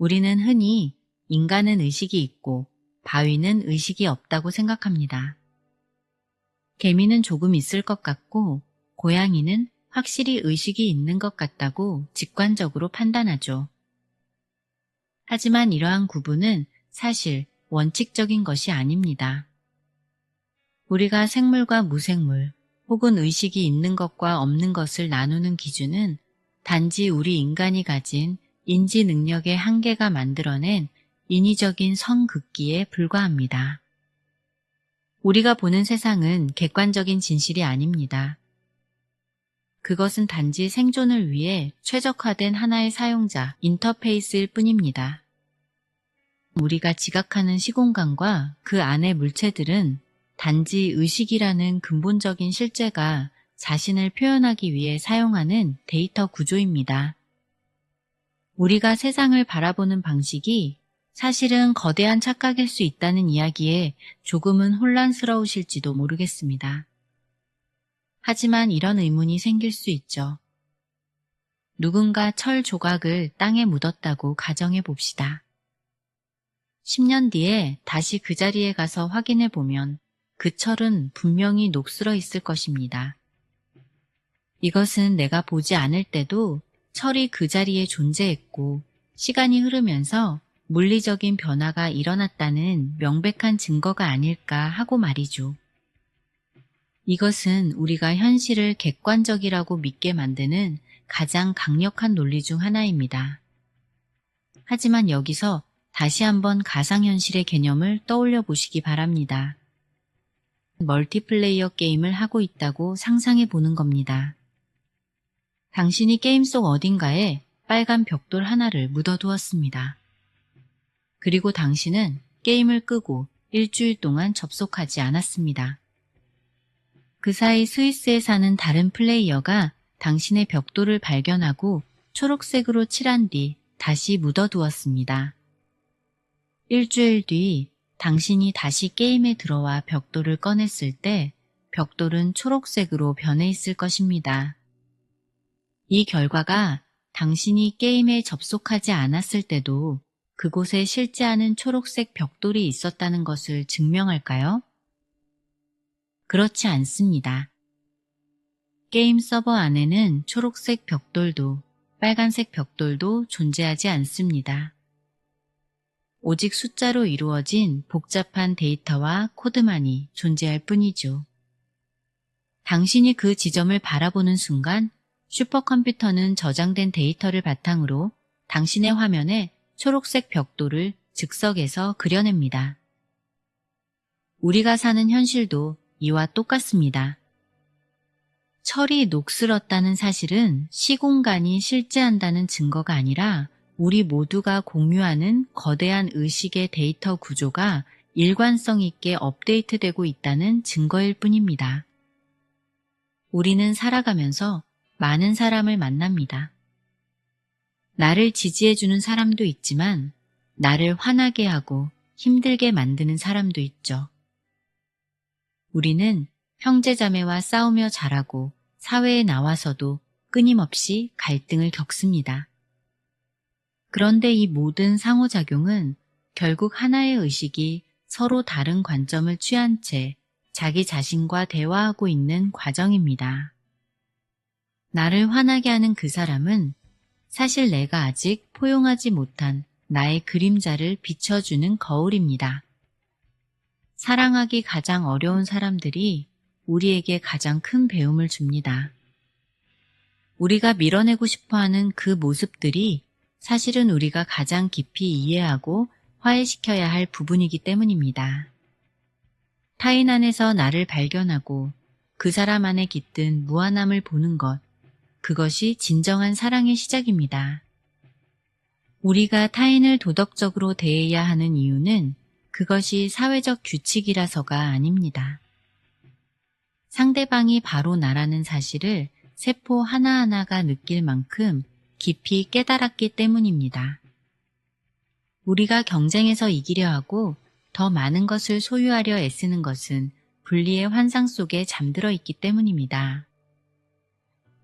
우리는 흔히 인간은 의식이 있고 바위는 의식이 없다고 생각합니다. 개미는 조금 있을 것 같고 고양이는 확실히 의식이 있는 것 같다고 직관적으로 판단하죠. 하지만 이러한 구분은 사실 원칙적인 것이 아닙니다. 우리가 생물과 무생물 혹은 의식이 있는 것과 없는 것을 나누는 기준은 단지 우리 인간이 가진 인지 능력의 한계가 만들어낸 인위적인 성극기에 불과합니다. 우리가 보는 세상은 객관적인 진실이 아닙니다. 그것은 단지 생존을 위해 최적화된 하나의 사용자, 인터페이스일 뿐입니다. 우리가 지각하는 시공간과 그 안의 물체들은 단지 의식이라는 근본적인 실제가 자신을 표현하기 위해 사용하는 데이터 구조입니다. 우리가 세상을 바라보는 방식이 사실은 거대한 착각일 수 있다는 이야기에 조금은 혼란스러우실지도 모르겠습니다. 하지만 이런 의문이 생길 수 있죠. 누군가 철 조각을 땅에 묻었다고 가정해 봅시다. 10년 뒤에 다시 그 자리에 가서 확인해 보면 그 철은 분명히 녹슬어 있을 것입니다. 이것은 내가 보지 않을 때도 철이 그 자리에 존재했고 시간이 흐르면서 물리적인 변화가 일어났다는 명백한 증거가 아닐까 하고 말이죠. 이것은 우리가 현실을 객관적이라고 믿게 만드는 가장 강력한 논리 중 하나입니다. 하지만 여기서 다시 한번 가상현실의 개념을 떠올려 보시기 바랍니다. 멀티플레이어 게임을 하고 있다고 상상해 보는 겁니다. 당신이 게임 속 어딘가에 빨간 벽돌 하나를 묻어두었습니다. 그리고 당신은 게임을 끄고 일주일 동안 접속하지 않았습니다. 그 사이 스위스에 사는 다른 플레이어가 당신의 벽돌을 발견하고 초록색으로 칠한 뒤 다시 묻어두었습니다. 일주일 뒤 당신이 다시 게임에 들어와 벽돌을 꺼냈을 때 벽돌은 초록색으로 변해 있을 것입니다. 이 결과가 당신이 게임에 접속하지 않았을 때도 그곳에 실제하는 초록색 벽돌이 있었다는 것을 증명할까요? 그렇지 않습니다. 게임 서버 안에는 초록색 벽돌도 빨간색 벽돌도 존재하지 않습니다. 오직 숫자로 이루어진 복잡한 데이터와 코드만이 존재할 뿐이죠. 당신이 그 지점을 바라보는 순간 슈퍼컴퓨터는 저장된 데이터를 바탕으로 당신의 화면에 초록색 벽돌을 즉석에서 그려냅니다. 우리가 사는 현실도 이와 똑같습니다. 철이 녹슬었다는 사실은 시공간이 실제한다는 증거가 아니라 우리 모두가 공유하는 거대한 의식의 데이터 구조가 일관성 있게 업데이트되고 있다는 증거일 뿐입니다. 우리는 살아가면서 많은 사람을 만납니다. 나를 지지해주는 사람도 있지만 나를 화나게 하고 힘들게 만드는 사람도 있죠. 우리는 형제자매와 싸우며 자라고 사회에 나와서도 끊임없이 갈등을 겪습니다. 그런데 이 모든 상호작용은 결국 하나의 의식이 서로 다른 관점을 취한 채 자기 자신과 대화하고 있는 과정입니다. 나를 화나게 하는 그 사람은 사실 내가 아직 포용하지 못한 나의 그림자를 비춰주는 거울입니다. 사랑하기 가장 어려운 사람들이 우리에게 가장 큰 배움을 줍니다. 우리가 밀어내고 싶어하는 그 모습들이 사실은 우리가 가장 깊이 이해하고 화해시켜야 할 부분이기 때문입니다. 타인 안에서 나를 발견하고 그 사람 안에 깃든 무한함을 보는 것, 그것이 진정한 사랑의 시작입니다. 우리가 타인을 도덕적으로 대해야 하는 이유는 그것이 사회적 규칙이라서가 아닙니다. 상대방이 바로 나라는 사실을 세포 하나하나가 느낄 만큼 깊이 깨달았기 때문입니다. 우리가 경쟁에서 이기려 하고 더 많은 것을 소유하려 애쓰는 것은 분리의 환상 속에 잠들어 있기 때문입니다.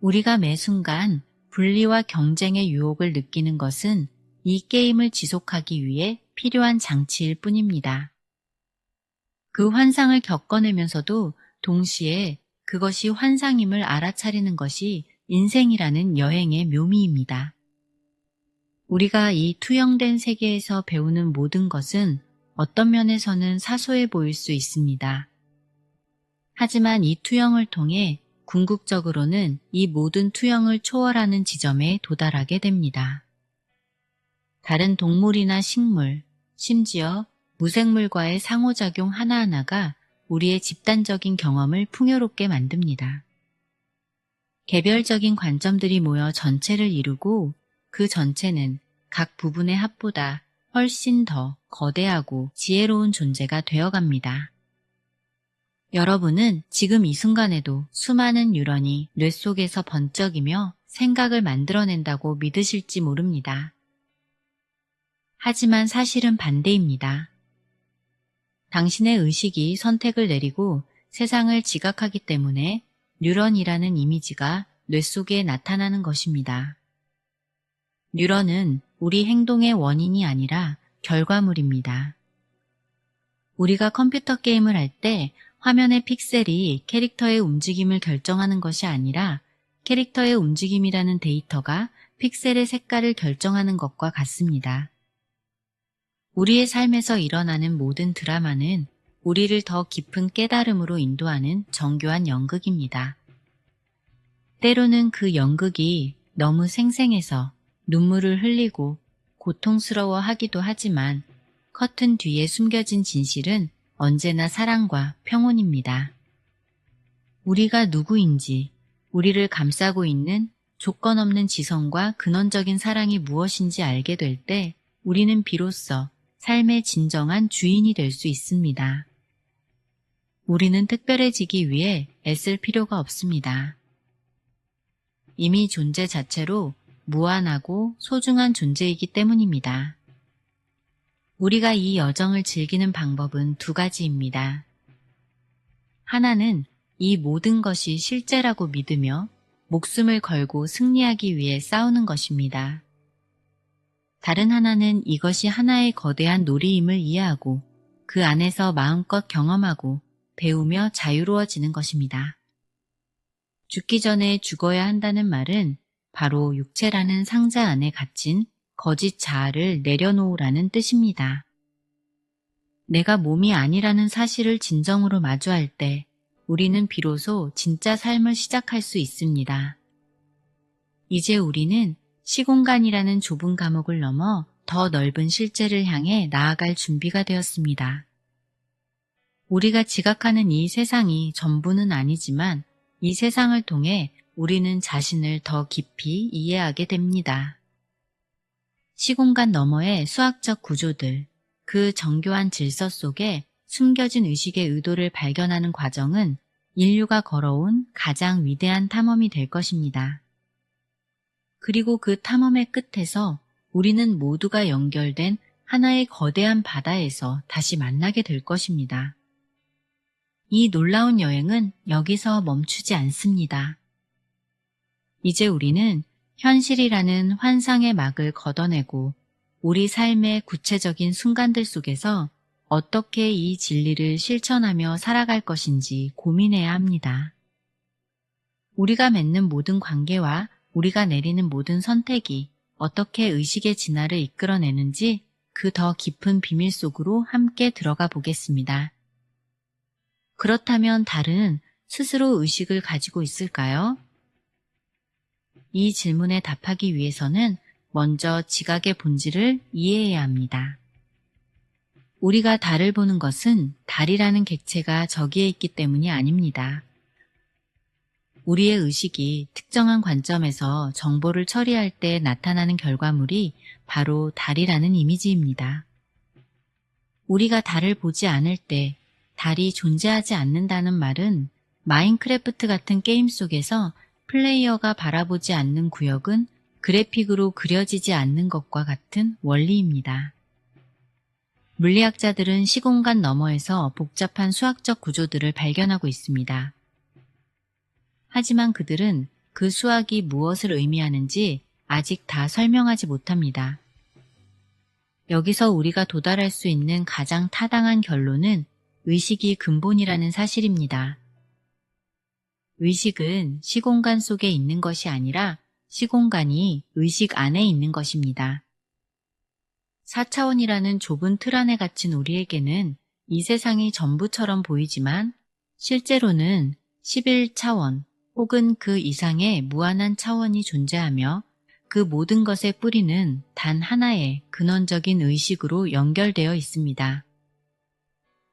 우리가 매 순간 분리와 경쟁의 유혹을 느끼는 것은 이 게임을 지속하기 위해 필요한 장치일 뿐입니다. 그 환상을 겪어내면서도 동시에 그것이 환상임을 알아차리는 것이 인생이라는 여행의 묘미입니다. 우리가 이 투영된 세계에서 배우는 모든 것은 어떤 면에서는 사소해 보일 수 있습니다. 하지만 이 투영을 통해 궁극적으로는 이 모든 투영을 초월하는 지점에 도달하게 됩니다. 다른 동물이나 식물, 심지어 무생물과의 상호작용 하나하나가 우리의 집단적인 경험을 풍요롭게 만듭니다. 개별적인 관점들이 모여 전체를 이루고 그 전체는 각 부분의 합보다 훨씬 더 거대하고 지혜로운 존재가 되어갑니다. 여러분은 지금 이 순간에도 수많은 뉴런이 뇌 속에서 번쩍이며 생각을 만들어낸다고 믿으실지 모릅니다. 하지만 사실은 반대입니다. 당신의 의식이 선택을 내리고 세상을 지각하기 때문에 뉴런이라는 이미지가 뇌 속에 나타나는 것입니다. 뉴런은 우리 행동의 원인이 아니라 결과물입니다. 우리가 컴퓨터 게임을 할 때 화면의 픽셀이 캐릭터의 움직임을 결정하는 것이 아니라 캐릭터의 움직임이라는 데이터가 픽셀의 색깔을 결정하는 것과 같습니다. 우리의 삶에서 일어나는 모든 드라마는 우리를 더 깊은 깨달음으로 인도하는 정교한 연극입니다. 때로는 그 연극이 너무 생생해서 눈물을 흘리고 고통스러워하기도 하지만 커튼 뒤에 숨겨진 진실은 언제나 사랑과 평온입니다. 우리가 누구인지, 우리를 감싸고 있는 조건 없는 지성과 근원적인 사랑이 무엇인지 알게 될 때 우리는 비로소 삶의 진정한 주인이 될 수 있습니다. 우리는 특별해지기 위해 애쓸 필요가 없습니다. 이미 존재 자체로 무한하고 소중한 존재이기 때문입니다. 우리가 이 여정을 즐기는 방법은 두 가지입니다. 하나는 이 모든 것이 실제라고 믿으며 목숨을 걸고 승리하기 위해 싸우는 것입니다. 다른 하나는 이것이 하나의 거대한 놀이임을 이해하고 그 안에서 마음껏 경험하고 배우며 자유로워지는 것입니다. 죽기 전에 죽어야 한다는 말은 바로 육체라는 상자 안에 갇힌 거짓 자아를 내려놓으라는 뜻입니다. 내가 몸이 아니라는 사실을 진정으로 마주할 때 우리는 비로소 진짜 삶을 시작할 수 있습니다. 이제 우리는 시공간이라는 좁은 감옥을 넘어 더 넓은 실제를 향해 나아갈 준비가 되었습니다. 우리가 지각하는 이 세상이 전부는 아니지만 이 세상을 통해 우리는 자신을 더 깊이 이해하게 됩니다. 시공간 너머의 수학적 구조들, 그 정교한 질서 속에 숨겨진 의식의 의도를 발견하는 과정은 인류가 걸어온 가장 위대한 탐험이 될 것입니다. 그리고 그 탐험의 끝에서 우리는 모두가 연결된 하나의 거대한 바다에서 다시 만나게 될 것입니다. 이 놀라운 여행은 여기서 멈추지 않습니다. 이제 우리는 현실이라는 환상의 막을 걷어내고 우리 삶의 구체적인 순간들 속에서 어떻게 이 진리를 실천하며 살아갈 것인지 고민해야 합니다. 우리가 맺는 모든 관계와 우리가 내리는 모든 선택이 어떻게 의식의 진화를 이끌어내는지 그 더 깊은 비밀 속으로 함께 들어가 보겠습니다. 그렇다면 달은 스스로 의식을 가지고 있을까요? 이 질문에 답하기 위해서는 먼저 지각의 본질을 이해해야 합니다. 우리가 달을 보는 것은 달이라는 객체가 저기에 있기 때문이 아닙니다. 우리의 의식이 특정한 관점에서 정보를 처리할 때 나타나는 결과물이 바로 달이라는 이미지입니다. 우리가 달을 보지 않을 때 달이 존재하지 않는다는 말은 마인크래프트 같은 게임 속에서 플레이어가 바라보지 않는 구역은 그래픽으로 그려지지 않는 것과 같은 원리입니다. 물리학자들은 시공간 너머에서 복잡한 수학적 구조들을 발견하고 있습니다. 하지만 그들은 그 수학이 무엇을 의미하는지 아직 다 설명하지 못합니다. 여기서 우리가 도달할 수 있는 가장 타당한 결론은 의식이 근본이라는 사실입니다. 의식은 시공간 속에 있는 것이 아니라 시공간이 의식 안에 있는 것입니다. 4차원이라는 좁은 틀 안에 갇힌 우리에게는 이 세상이 전부처럼 보이지만 실제로는 11차원 혹은 그 이상의 무한한 차원이 존재하며 그 모든 것의 뿌리는 단 하나의 근원적인 의식으로 연결되어 있습니다.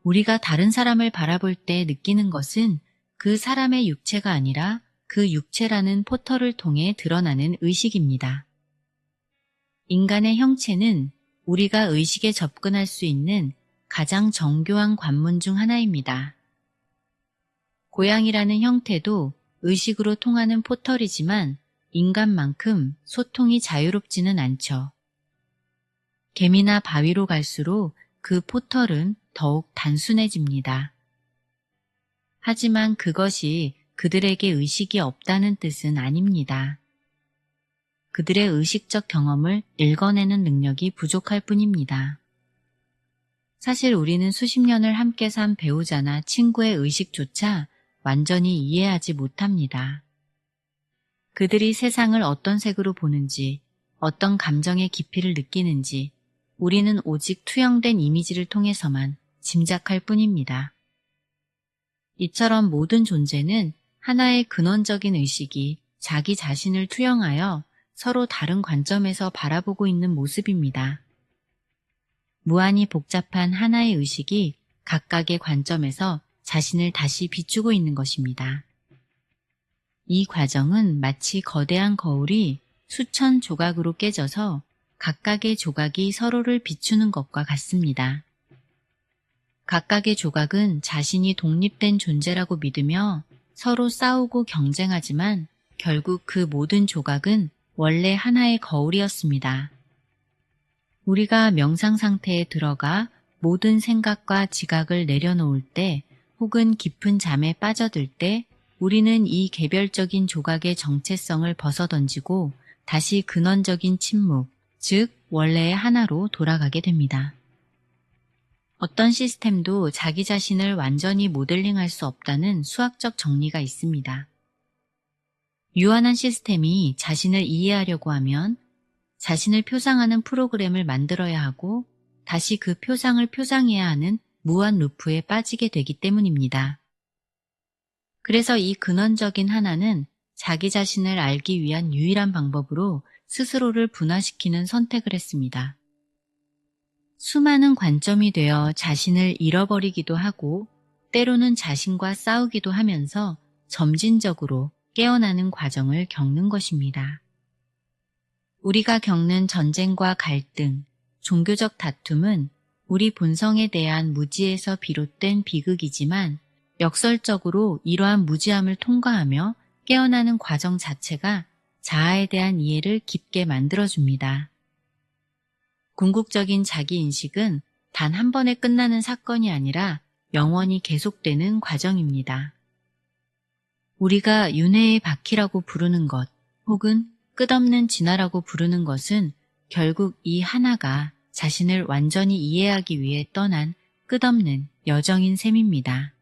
우리가 다른 사람을 바라볼 때 느끼는 것은 그 사람의 육체가 아니라 그 육체라는 포털을 통해 드러나는 의식입니다. 인간의 형체는 우리가 의식에 접근할 수 있는 가장 정교한 관문 중 하나입니다. 고양이라는 형태도 의식으로 통하는 포털이지만 인간만큼 소통이 자유롭지는 않죠. 개미나 바위로 갈수록 그 포털은 더욱 단순해집니다. 하지만 그것이 그들에게 의식이 없다는 뜻은 아닙니다. 그들의 의식적 경험을 읽어내는 능력이 부족할 뿐입니다. 사실 우리는 수십 년을 함께 산 배우자나 친구의 의식조차 완전히 이해하지 못합니다. 그들이 세상을 어떤 색으로 보는지, 어떤 감정의 깊이를 느끼는지 우리는 오직 투영된 이미지를 통해서만 짐작할 뿐입니다. 이처럼 모든 존재는 하나의 근원적인 의식이 자기 자신을 투영하여 서로 다른 관점에서 바라보고 있는 모습입니다. 무한히 복잡한 하나의 의식이 각각의 관점에서 자신을 다시 비추고 있는 것입니다. 이 과정은 마치 거대한 거울이 수천 조각으로 깨져서 각각의 조각이 서로를 비추는 것과 같습니다. 각각의 조각은 자신이 독립된 존재라고 믿으며 서로 싸우고 경쟁하지만 결국 그 모든 조각은 원래 하나의 거울이었습니다. 우리가 명상 상태에 들어가 모든 생각과 지각을 내려놓을 때 혹은 깊은 잠에 빠져들 때 우리는 이 개별적인 조각의 정체성을 벗어던지고 다시 근원적인 침묵, 즉 원래의 하나로 돌아가게 됩니다. 어떤 시스템도 자기 자신을 완전히 모델링할 수 없다는 수학적 정리가 있습니다. 유한한 시스템이 자신을 이해하려고 하면 자신을 표상하는 프로그램을 만들어야 하고 다시 그 표상을 표상해야 하는 무한 루프에 빠지게 되기 때문입니다. 그래서 이 근원적인 하나는 자기 자신을 알기 위한 유일한 방법으로 스스로를 분화시키는 선택을 했습니다. 수많은 관점이 되어 자신을 잃어버리기도 하고 때로는 자신과 싸우기도 하면서 점진적으로 깨어나는 과정을 겪는 것입니다. 우리가 겪는 전쟁과 갈등, 종교적 다툼은 우리 본성에 대한 무지에서 비롯된 비극이지만 역설적으로 이러한 무지함을 통과하며 깨어나는 과정 자체가 자아에 대한 이해를 깊게 만들어줍니다. 궁극적인 자기인식은 단 한 번에 끝나는 사건이 아니라 영원히 계속되는 과정입니다. 우리가 윤회의 바퀴라고 부르는 것 혹은 끝없는 진화라고 부르는 것은 결국 이 하나가 자신을 완전히 이해하기 위해 떠난 끝없는 여정인 셈입니다.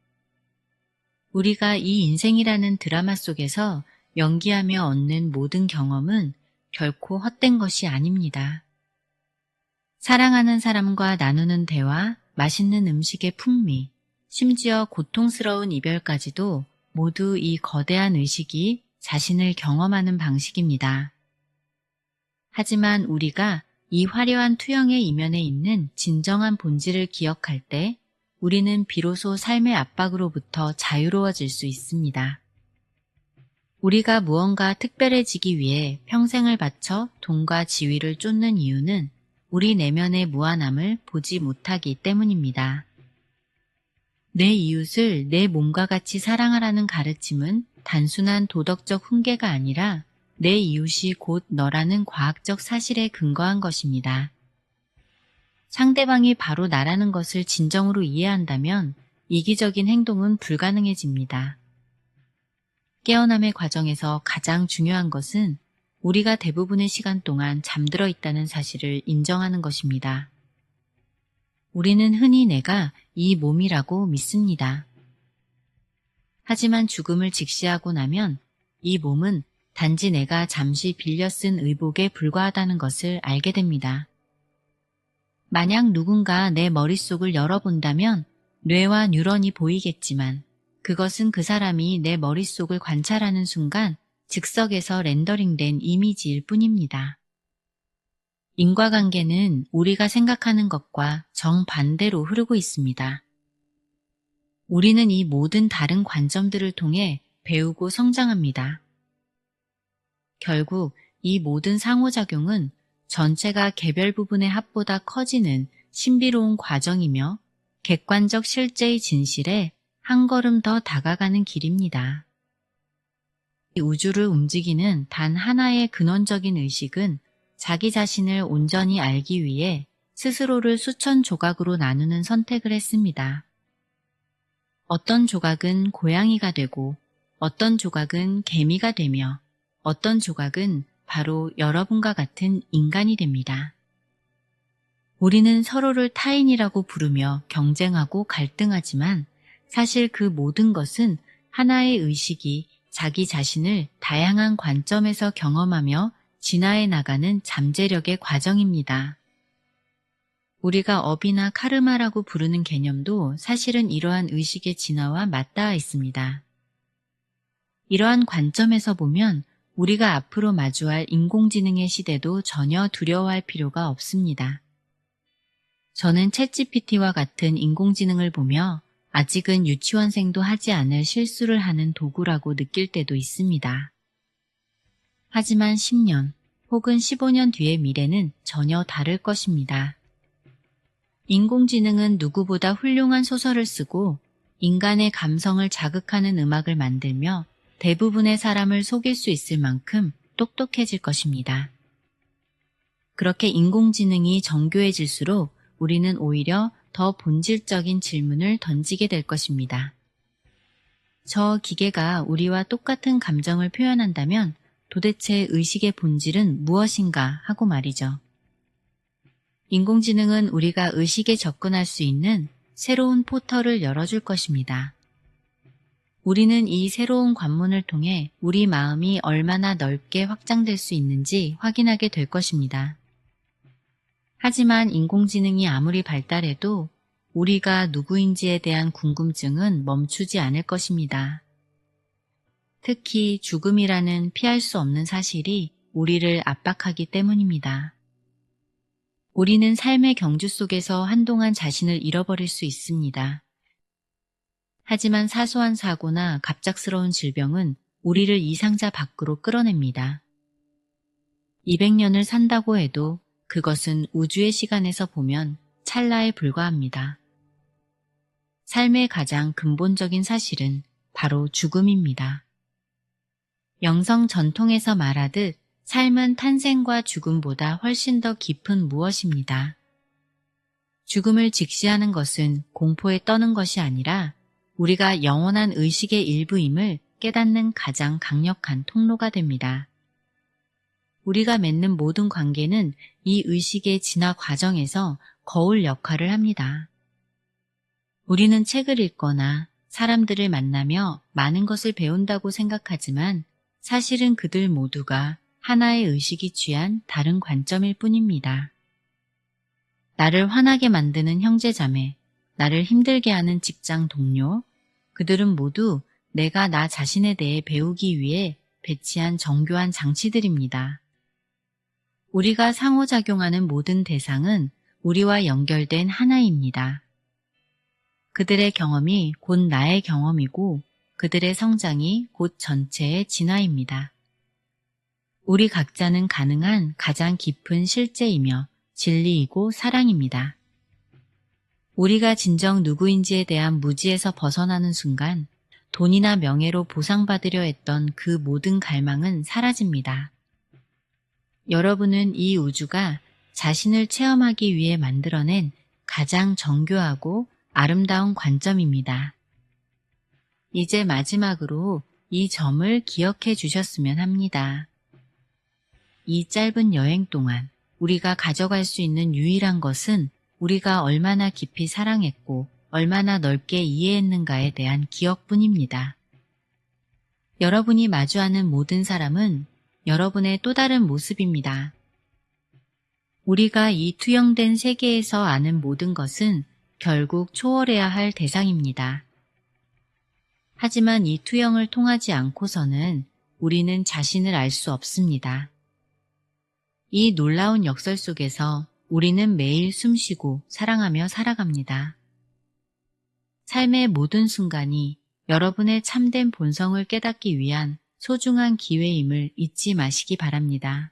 우리가 이 인생이라는 드라마 속에서 연기하며 얻는 모든 경험은 결코 헛된 것이 아닙니다. 사랑하는 사람과 나누는 대화, 맛있는 음식의 풍미, 심지어 고통스러운 이별까지도 모두 이 거대한 의식이 자신을 경험하는 방식입니다. 하지만 우리가 이 화려한 투영의 이면에 있는 진정한 본질을 기억할 때 우리는 비로소 삶의 압박으로부터 자유로워질 수 있습니다. 우리가 무언가 특별해지기 위해 평생을 바쳐 돈과 지위를 쫓는 이유는 우리 내면의 무한함을 보지 못하기 때문입니다. 내 이웃을 내 몸과 같이 사랑하라는 가르침은 단순한 도덕적 훈계가 아니라 내 이웃이 곧 너라는 과학적 사실에 근거한 것입니다. 상대방이 바로 나라는 것을 진정으로 이해한다면 이기적인 행동은 불가능해집니다. 깨어남의 과정에서 가장 중요한 것은 우리가 대부분의 시간 동안 잠들어 있다는 사실을 인정하는 것입니다. 우리는 흔히 내가 이 몸이라고 믿습니다. 하지만 죽음을 직시하고 나면 이 몸은 단지 내가 잠시 빌려 쓴 의복에 불과하다는 것을 알게 됩니다. 만약 누군가 내 머릿속을 열어본다면 뇌와 뉴런이 보이겠지만 그것은 그 사람이 내 머릿속을 관찰하는 순간 즉석에서 렌더링된 이미지일 뿐입니다. 인과관계는 우리가 생각하는 것과 정반대로 흐르고 있습니다. 우리는 이 모든 다른 관점들을 통해 배우고 성장합니다. 결국 이 모든 상호작용은 전체가 개별 부분의 합보다 커지는 신비로운 과정이며 객관적 실제의 진실에 한 걸음 더 다가가는 길입니다. 이 우주를 움직이는 단 하나의 근원적인 의식은 자기 자신을 온전히 알기 위해 스스로를 수천 조각으로 나누는 선택을 했습니다. 어떤 조각은 고양이가 되고 어떤 조각은 개미가 되며 어떤 조각은 바로 여러분과 같은 인간이 됩니다. 우리는 서로를 타인이라고 부르며 경쟁하고 갈등하지만 사실 그 모든 것은 하나의 의식이 자기 자신을 다양한 관점에서 경험하며 진화해 나가는 잠재력의 과정입니다. 우리가 업이나 카르마라고 부르는 개념도 사실은 이러한 의식의 진화와 맞닿아 있습니다. 이러한 관점에서 보면 우리가 앞으로 마주할 인공지능의 시대도 전혀 두려워할 필요가 없습니다. 저는 챗GPT와 같은 인공지능을 보며 아직은 유치원생도 하지 않을 실수를 하는 도구라고 느낄 때도 있습니다. 하지만 10년 혹은 15년 뒤의 미래는 전혀 다를 것입니다. 인공지능은 누구보다 훌륭한 소설을 쓰고 인간의 감성을 자극하는 음악을 만들며 대부분의 사람을 속일 수 있을 만큼 똑똑해질 것입니다. 그렇게 인공지능이 정교해질수록 우리는 오히려 더 본질적인 질문을 던지게 될 것입니다. 저 기계가 우리와 똑같은 감정을 표현한다면 도대체 의식의 본질은 무엇인가 하고 말이죠. 인공지능은 우리가 의식에 접근할 수 있는 새로운 포털을 열어줄 것입니다. 우리는 이 새로운 관문을 통해 우리 마음이 얼마나 넓게 확장될 수 있는지 확인하게 될 것입니다. 하지만 인공지능이 아무리 발달해도 우리가 누구인지에 대한 궁금증은 멈추지 않을 것입니다. 특히 죽음이라는 피할 수 없는 사실이 우리를 압박하기 때문입니다. 우리는 삶의 경주 속에서 한동안 자신을 잃어버릴 수 있습니다. 하지만 사소한 사고나 갑작스러운 질병은 우리를 이 상자 밖으로 끌어냅니다. 200년을 산다고 해도 그것은 우주의 시간에서 보면 찰나에 불과합니다. 삶의 가장 근본적인 사실은 바로 죽음입니다. 영성 전통에서 말하듯 삶은 탄생과 죽음보다 훨씬 더 깊은 무엇입니다. 죽음을 직시하는 것은 공포에 떠는 것이 아니라 우리가 영원한 의식의 일부임을 깨닫는 가장 강력한 통로가 됩니다. 우리가 맺는 모든 관계는 이 의식의 진화 과정에서 거울 역할을 합니다. 우리는 책을 읽거나 사람들을 만나며 많은 것을 배운다고 생각하지만 사실은 그들 모두가 하나의 의식이 취한 다른 관점일 뿐입니다. 나를 화나게 만드는 형제자매, 나를 힘들게 하는 직장 동료, 그들은 모두 내가 나 자신에 대해 배우기 위해 배치한 정교한 장치들입니다. 우리가 상호작용하는 모든 대상은 우리와 연결된 하나입니다. 그들의 경험이 곧 나의 경험이고 그들의 성장이 곧 전체의 진화입니다. 우리 각자는 가능한 가장 깊은 실제이며 진리이고 사랑입니다. 우리가 진정 누구인지에 대한 무지에서 벗어나는 순간 돈이나 명예로 보상받으려 했던 그 모든 갈망은 사라집니다. 여러분은 이 우주가 자신을 체험하기 위해 만들어낸 가장 정교하고 아름다운 관점입니다. 이제 마지막으로 이 점을 기억해 주셨으면 합니다. 이 짧은 여행 동안 우리가 가져갈 수 있는 유일한 것은 우리가 얼마나 깊이 사랑했고 얼마나 넓게 이해했는가에 대한 기억뿐입니다. 여러분이 마주하는 모든 사람은 여러분의 또 다른 모습입니다. 우리가 이 투영된 세계에서 아는 모든 것은 결국 초월해야 할 대상입니다. 하지만 이 투영을 통하지 않고서는 우리는 자신을 알 수 없습니다. 이 놀라운 역설 속에서 우리는 매일 숨쉬고 사랑하며 살아갑니다. 삶의 모든 순간이 여러분의 참된 본성을 깨닫기 위한 소중한 기회임을 잊지 마시기 바랍니다.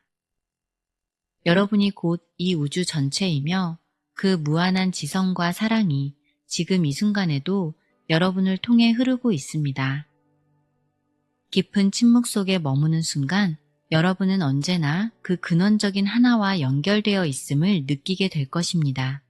여러분이 곧 이 우주 전체이며 그 무한한 지성과 사랑이 지금 이 순간에도 여러분을 통해 흐르고 있습니다. 깊은 침묵 속에 머무는 순간 여러분은 언제나 그 근원적인 하나와 연결되어 있음을 느끼게 될 것입니다.